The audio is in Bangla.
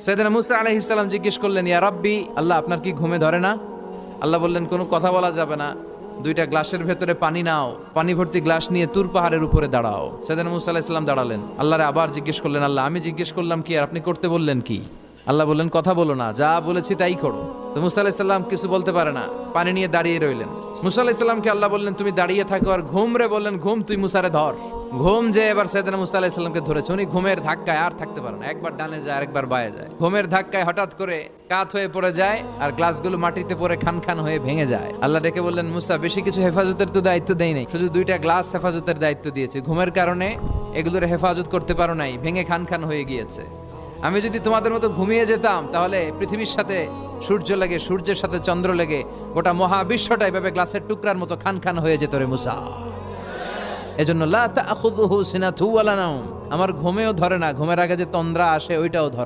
সাইয়েদনা মুসা আলাইহিস সালাম জিজ্ঞেস করলেন, ইয়া রাব্বি, আল্লাহ আপনার কি ঘুমে ধরে না? আল্লাহ বললেন, কোনো কথা বলা যাবে না, দুইটা গ্লাসের ভেতরে পানি নাও, পানি ভর্তি গ্লাস নিয়ে তুর পাহাড়ের উপরে দাঁড়াও। সাইয়েদনা মুসা আলাইহিস সালাম দাঁড়ালেন, আল্লাহরে আবার জিজ্ঞেস করলেন, আল্লাহ আমি জিজ্ঞেস করলাম কি আর আপনি করতে বললেন কি? আল্লাহ বললেন, কথা বলো না, যা বলেছি তাই করো। তো মুসা আলাইহিস সালাম কিছু বলতে পারে না, পানি নিয়ে দাঁড়িয়ে রইলেন। মুসা আলাইহিস সালামকে আল্লাহ বললেন, তুমি দাঁড়িয়ে থাকো, আর ঘুম রে বললেন, ঘুম তুই মুসারে ধর। ঘুম যে এবার সাইয়েদনা মুসা আলাইহিস সালামকে ধরেছে, উনি ঘুমের ধাক্কায় আর থাকতে পারে না, একবার ডানে যায় আরেকবার বায়ে যায়। ঘুমের ধাক্কায় হঠাৎ করে কাত হয়ে পড়ে যায়, আর গ্লাসগুলো মাটিতে পড়ে খান খান হয়ে ভেঙে যায়। আল্লাহ ডেকে বললেন, মুসা বেশি কিছু হেফাজতের তো দায়িত্ব দেই নাই, শুধু দুইটা গ্লাস হেফাজতের দায়িত্ব দিয়েছি। ঘুমের কারণে এগুলোর হেফাজত করতে পারো নাই, ভেঙে খান খান হয়ে গিয়েছে। আমি যদি তোমাদের মতো ঘুমিয়ে যেতাম, তাহলে পৃথিবীর সাথে সূর্য লেগে, সূর্যের সাথে চন্দ্র লেগে গোটা মহাবিশ্বটা এভাবে গ্লাসের টুকরার মতো খান খান হয়ে যেত রে মুসা। এজন্য লা তাখুযুহু সিনাতু ওয়ালা নাওম, আমার ঘুমেও ধরে না, ঘুমের আগে যে তন্দ্রা আসে ওইটাও ধরে।